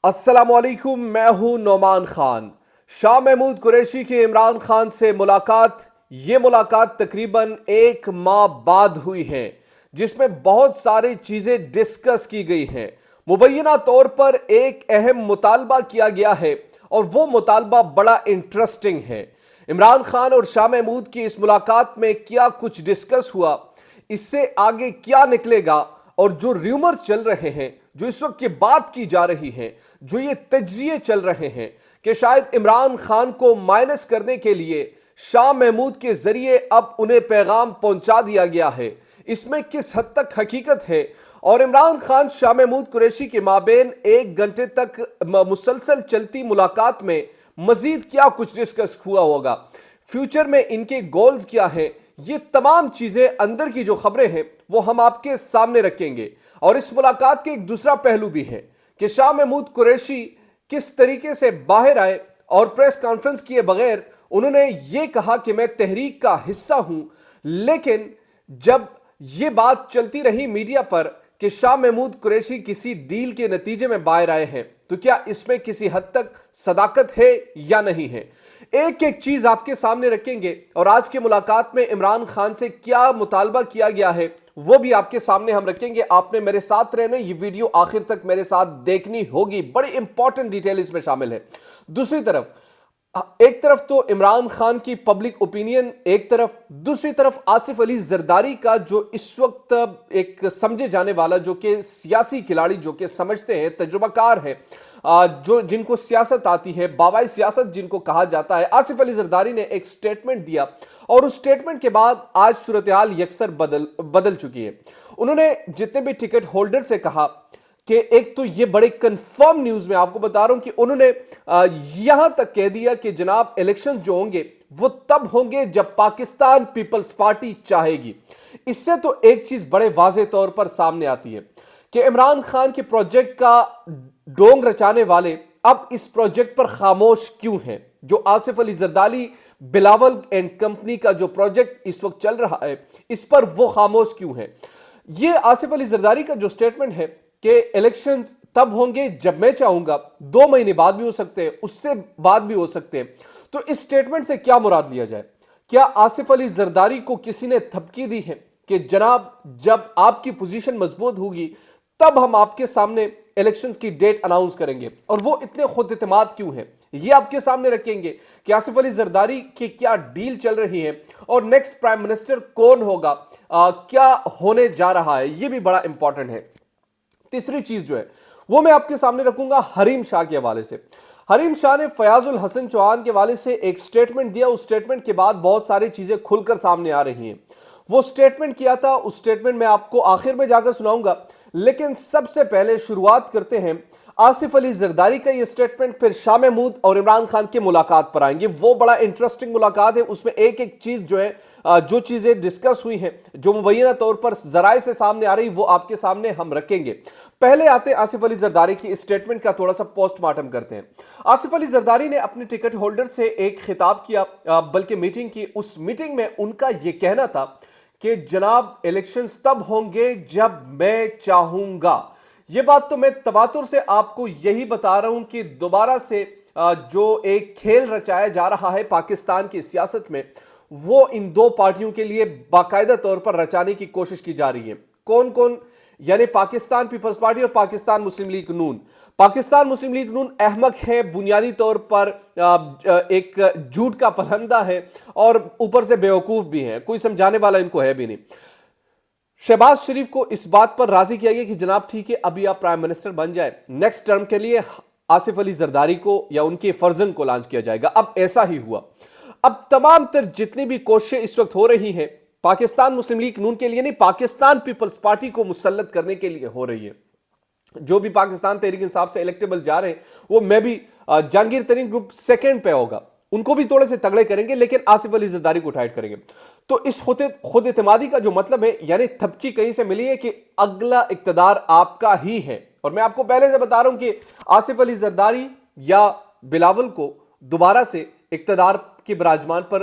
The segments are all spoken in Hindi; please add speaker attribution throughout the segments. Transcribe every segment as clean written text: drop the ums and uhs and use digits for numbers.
Speaker 1: अस्सलामुअलैकुम, मैं हूं नौमान खान। शाह महमूद कुरैशी की इमरान खान से मुलाकात, ये मुलाकात तकरीबन एक माह बाद हुई है, जिसमें बहुत सारी चीजें डिस्कस की गई हैं। मुबैना तौर पर एक अहम मुतालबा किया गया है और वो मुतालबा बड़ा इंटरेस्टिंग है। इमरान खान और शाह महमूद की इस मुलाकात में क्या कुछ डिस्कस हुआ, इससे आगे क्या निकलेगा, और जो र्यूमर्स चल रहे हैं, जो इस वक्त ये बात की जा रही है, जो ये तज्जिए चल रहे हैं कि शायद इमरान खान को माइनस करने के लिए शाह महमूद के जरिए अब उन्हें पैगाम पहुंचा दिया गया है, इसमें किस हद तक हकीकत है। और इमरान खान शाह महमूद कुरैशी के माबेन 1 घंटे तक मुसलसल चलती मुलाकात में मजीद क्या कुछ डिस्कस हुआ होगा, फ्यूचर में इनके गोल्स क्या हैं, ये तमाम चीजें, अंदर की जो खबरें हैं वो हम आपके सामने रखेंगे। और इस मुलाकात के एक दूसरा पहलू भी है कि शाह महमूद कुरैशी किस तरीके से बाहर आए और प्रेस कॉन्फ्रेंस किए बगैर उन्होंने ये कहा कि मैं तहरीक का हिस्सा हूं। लेकिन जब ये बात चलती रही मीडिया पर कि शाह महमूद कुरैशी किसी डील के नतीजे में बाहर आए हैं, तो क्या इसमें किसी हद तक सदाकत है या नहीं है, एक एक चीज आपके सामने रखेंगे। और आज की मुलाकात में इमरान खान से क्या मुतालबा किया गया है वो भी आपके सामने हम रखेंगे। आपने मेरे साथ रहना, ये वीडियो आखिर तक मेरे साथ देखनी होगी, बड़ी इंपॉर्टेंट डिटेल इसमें शामिल है। दूसरी तरफ, एक तरफ तो इमरान खान की पब्लिक ओपिनियन एक तरफ, दूसरी तरफ आसिफ अली जरदारी का जो इस वक्त एक समझे जाने वाला, जो कि सियासी खिलाड़ी, जो कि समझते हैं, तजुर्बाकार है, जो जिनको सियासत आती है, बाबाई सियासत जिनको कहा जाता है, आसिफ अली जरदारी ने एक स्टेटमेंट दिया और उस स्टेटमेंट के बाद आज सूरत हाल यकसर बदल चुकी है। उन्होंने जितने भी टिकट होल्डर से कहा कि एक तो ये बड़े कंफर्म न्यूज में आपको बता रहा हूं कि उन्होंने यहां तक कह दिया कि जनाब इलेक्शन जो होंगे वो तब होंगे जब पाकिस्तान पीपल्स पार्टी चाहेगी। इससे तो एक चीज बड़े वाजे तौर पर सामने आती है कि इमरान खान के प्रोजेक्ट का डोंग रचाने वाले अब इस प्रोजेक्ट पर खामोश क्यों हैं। जो आसिफ अली जरदारी, बिलावल एंड कंपनी का जो प्रोजेक्ट इस वक्त चल रहा है, इस पर वो खामोश क्यों हैं। ये आसिफ अली जरदारी का जो स्टेटमेंट है कि इलेक्शंस तब होंगे जब मैं चाहूंगा, 2 महीने बाद भी हो सकते हैं, उससे बाद भी हो सकते हैं। तो इस स्टेटमेंट से क्या मुराद लिया जाए। क्या आसिफ अली जरदारी को किसी ने धमकी दी है कि जनाब जब आपकी पोजीशन मजबूत होगी तब हम आपके सामने इलेक्शंस की डेट अनाउंस करेंगे। और वो इतने खुद इत्मीनाद क्यों हैं, ये आपके सामने रखेंगे कि आसिफ अली जरदारी की क्या डील चल रही है और नेक्स्ट प्राइम मिनिस्टर कौन होगा, क्या होने जा रहा है, ये भी बड़ा इंपॉर्टेंट है। तीसरी चीज जो है वो मैं आपके सामने रखूंगा हरीम शाह के हवाले से। हरीम शाह ने फयाजुल हसन चौहान के हवाले से एक स्टेटमेंट दिया। उस स्टेटमेंट के बाद बहुत सारी चीजें खुलकर सामने आ रही हैं। वो स्टेटमेंट किया था, उस स्टेटमेंट में आपको आखिर में जाकर सुनाऊंगा, लेकिन सबसे पहले शुरुआत करते हैं आसिफ अली जरदारी का ये स्टेटमेंट, फिर शाह महमूद और इमरान खान की मुलाकात पर आएंगे। वो बड़ा इंटरेस्टिंग मुलाकात है, उसमें एक एक चीज जो है, जो चीजें डिस्कस हुई हैं, जो मुबैना तौर पर जराए से सामने आ रही, वो आपके सामने हम रखेंगे। पहले आते हैं आसिफ अली जरदारी की स्टेटमेंट का थोड़ा सा पोस्टमार्टम करते हैं। आसिफ अली जरदारी ने अपने टिकट होल्डर से एक खिताब किया, बल्कि मीटिंग की। उस मीटिंग में उनका यह कहना था कि जनाब इलेक्शंस तब होंगे जब मैं चाहूंगा। यह बात तो मैं तवातुर से आपको यही बता रहा हूं कि दोबारा से जो एक खेल रचाया जा रहा है पाकिस्तान की सियासत में, वो इन दो पार्टियों के लिए बाकायदा तौर पर रचाने की कोशिश की जा रही है। कौन कौन, यानी पाकिस्तान पीपल्स पार्टी और पाकिस्तान मुस्लिम लीग नून। पाकिस्तान मुस्लिम लीग नून अहमक है, बुनियादी तौर पर एक झूठ का पलंदा है और ऊपर से बेवकूफ भी है, कोई समझाने वाला इनको है भी नहीं। शहबाज शरीफ को इस बात पर राजी किया गया कि जनाब ठीक है, अभी आप प्राइम मिनिस्टर बन जाए, नेक्स्ट टर्म के लिए आसिफ अली जरदारी को या उनके फर्जन को लॉन्च किया जाएगा। अब ऐसा ही हुआ। अब तमाम तर जितनी भी कोशिशें इस वक्त हो रही हैं पाकिस्तान मुस्लिम लीग नून के लिए नहीं, पाकिस्तान पीपल्स पार्टी को मुसल्लत करने के लिए हो रही है। जो भी पाकिस्तान तहरीक इंसाफ से इलेक्टेबल जा रहे हैं, वो मैं भी जहांगीर तरीन ग्रुप सेकंड पे होगा, उनको भी थोड़े से तगड़े करेंगे, लेकिन आसिफ अली जरदारी को टाइट करेंगे। तो इस खुद इत्मीनादी का जो मतलब है, यानी थपकी कहीं से मिली है कि अगला इक्तदार आपका ही है। और मैं आपको पहले से बता रहा हूं कि आसिफ अली जरदारी या बिलावल को दोबारा से इक्तदार के बराजमान पर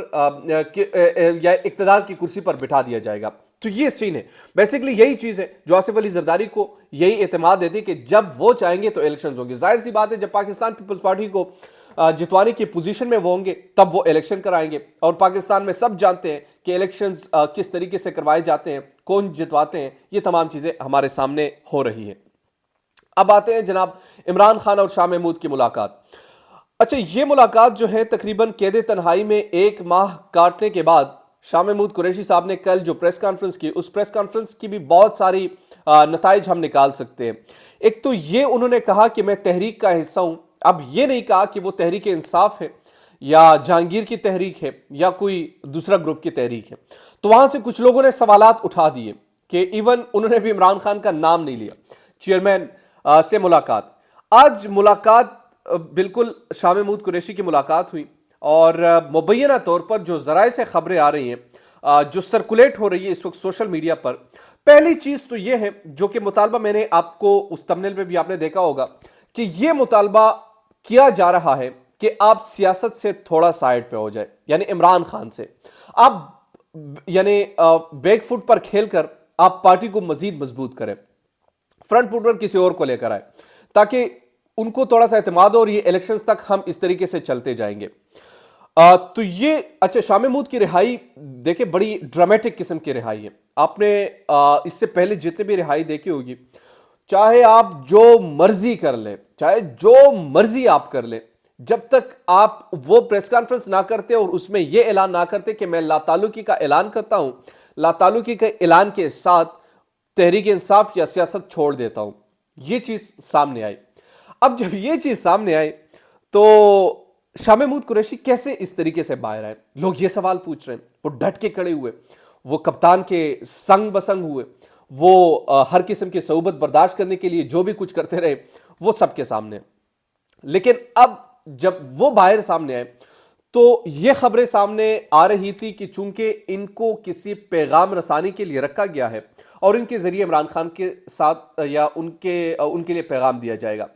Speaker 1: या इक्तदार की कुर्सी पर बिठा दिया जाएगा। तो ये सीन है। बेसिकली यही चीज है जो आसिफ अली जरदारी को यही एतमाद देती है कि जब वो चाहेंगे तो इलेक्शंस होंगे। जाहिर सी बात है, जब पाकिस्तान पीपल्स पार्टी को जितवाने की पोजीशन में वो होंगे तब वो इलेक्शन कराएंगे। और पाकिस्तान में सब जानते हैं कि इलेक्शंस किस तरीके से करवाए जाते हैं, कौन जितवाते हैं, ये तमाम चीजें हमारे सामने हो रही है। अब आते हैं जनाब इमरान खान और शाह महमूद की मुलाकात। अच्छा, ये मुलाकात जो है तकरीबन कैद तन्हाई में 1 माह काटने के बाद शाह महमूद कुरैशी साहब ने कल जो प्रेस कॉन्फ्रेंस की, उस प्रेस कॉन्फ्रेंस की भी बहुत सारी नताइज हम निकाल सकते हैं। एक तो ये उन्होंने कहा कि मैं तहरीक का हिस्सा हूं। अब ये नहीं कहा कि वो तहरीक इंसाफ है या जहांगीर की तहरीक है या कोई दूसरा ग्रुप की तहरीक है। तो वहां से कुछ लोगों ने सवालात उठा दिए कि इवन उन्होंने भी इमरान खान का नाम नहीं लिया। चेयरमैन से मुलाकात, आज मुलाकात बिल्कुल शाह महमूद कुरैशी की मुलाकात हुई और मुबैना तौर पर जो जराए से खबरें आ रही हैं, जो सर्कुलेट हो रही है इस वक्त सोशल मीडिया पर, पहली चीज तो यह है जो कि मुतालबा मैंने आपको उस थंबनेल पे भी आपने देखा होगा कि यह मुतालबा किया जा रहा है कि आप सियासत से थोड़ा साइड पे हो जाए, यानी इमरान खान से आप यानी बैकफुट पर खेलकर आप पार्टी को मजीद मजबूत करें, फ्रंट फुट पर किसी और को लेकर आए ताकि उनको थोड़ा सा एतमाद हो और ये इलेक्शंस तक हम इस तरीके से चलते जाएंगे। तो ये अच्छा, शाह महमूद की रिहाई देखिए बड़ी ड्रामेटिक किस्म की रिहाई है। आपने इससे पहले जितने भी रिहाई देखी होगी, चाहे आप जो मर्जी कर ले, चाहे जो मर्जी आप कर ले, जब तक आप वो प्रेस कॉन्फ्रेंस ना करते और उसमें यह ऐलान ना करते कि मैं लातालुकी का ऐलान करता हूं, लातालुकी के ऐलान के साथ तहरीक इंसाफ या सियासत छोड़ देता हूं, यह चीज सामने आई। अब जब यह चीज सामने आई तो शाह महमूद कुरैशी कैसे इस तरीके से बाहर आए, लोग ये सवाल पूछ रहे हैं। वो डट के खड़े हुए, वो कप्तान के संग बसंग हुए, वो हर किस्म की सऊबत बर्दाश्त करने के लिए जो भी कुछ करते रहे, वो सबके सामने। लेकिन अब जब वो बाहर सामने आए तो ये खबरें सामने आ रही थी कि चूंकि इनको किसी पैगाम रसानी के लिए रखा गया है और इनके जरिए इमरान खान के साथ या उनके लिए पैगाम दिया जाएगा,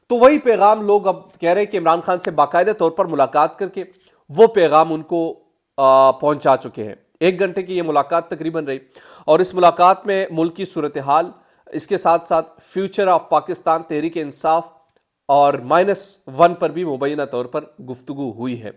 Speaker 1: तो वही पैगाम लोग अब कह रहे हैं कि इमरान खान से बाकायदा तौर पर मुलाकात करके वो पैगाम उनको पहुंचा चुके हैं। 1 घंटे की ये मुलाकात तकरीबन रही और इस मुलाकात में मुल्क की सूरत हाल, इसके साथ साथ फ्यूचर ऑफ पाकिस्तान, तहरीक इंसाफ और -1 पर भी मुबैना तौर पर गुफ्तगू हुई है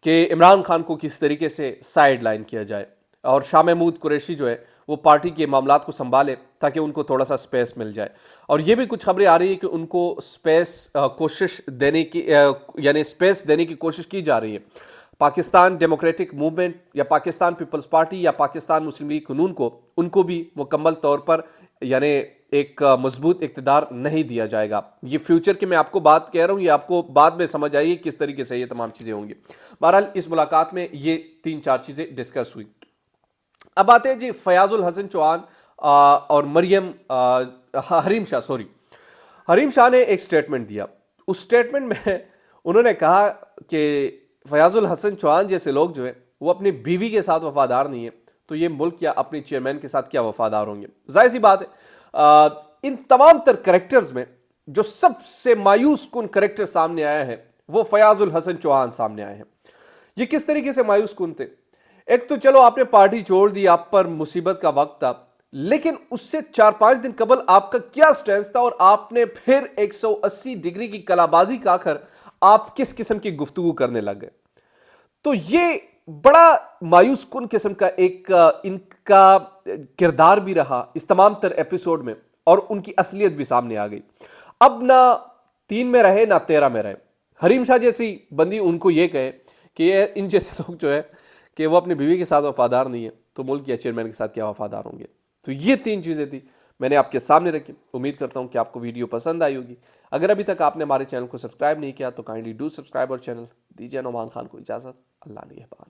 Speaker 1: कि इमरान खान को किस तरीके से साइड लाइन किया जाए और शाह महमूद कुरैशी जो है वो पार्टी के मामलात को संभाले ताकि उनको थोड़ा सा स्पेस मिल जाए। और ये भी कुछ खबरें आ रही है कि उनको स्पेस कोशिश देने की यानी स्पेस देने की कोशिश की जा रही है। पाकिस्तान डेमोक्रेटिक मूवमेंट या पाकिस्तान पीपल्स पार्टी या पाकिस्तान मुस्लिम लीग कानून को, उनको भी मुकम्मल तौर पर यानी एक मजबूत इक़्तिदार नहीं दिया जाएगा। ये फ्यूचर की मैं आपको बात कह रहा हूँ, ये आपको बाद में समझ आइए किस तरीके से ये तमाम चीज़ें होंगी। बहरहाल इस मुलाकात में ये 3-4 चीज़ें डिस्कस हुई। अब आते हैं जी फयाजुल हसन चौहान और मरियम हरीम शाह ने एक स्टेटमेंट दिया। उस स्टेटमेंट में उन्होंने कहा कि फयाजुल हसन चौहान जैसे लोग जो है वो अपनी बीवी के साथ वफादार नहीं है, तो ये मुल्क या अपने चेयरमैन के साथ क्या वफादार होंगे। जाहिर सी बात है, इन तमाम तर करेक्टर्स में जो सबसे मायूस कुन करेक्टर सामने आया है वो फयाजुल हसन चौहान सामने आए हैं। ये किस तरीके से मायूस कुन थे? एक तो चलो आपने पार्टी छोड़ दी, आप पर मुसीबत का वक्त था, लेकिन उससे 4-5 दिन कबल आपका क्या स्टैंस था और आपने फिर 180 डिग्री की कलाबाजी खाकर आप किस किस्म की गुफ्तगू करने लग गए। तो ये बड़ा मायूस कुन किस्म का एक इनका किरदार भी रहा इस तमाम तर एपिसोड में और उनकी असलियत भी सामने आ गई। अब ना 3 में रहे ना 13 में रहे। हरीम शाह जैसी बंदी उनको ये कहे कि इन जैसे लोग जो है कि वो अपनी बीवी के साथ वफादार नहीं है, तो मुल्क या चेयरमैन के साथ क्या वफादार होंगे। तो ये 3 चीज़ें थी, मैंने आपके सामने रखी। उम्मीद करता हूं कि आपको वीडियो पसंद आई होगी। अगर अभी तक आपने हमारे चैनल को सब्सक्राइब नहीं किया तो काइंडली डू सब्सक्राइब और चैनल। दीजिए नौमान खान को इजाज़त। अल्लाह निगहबान।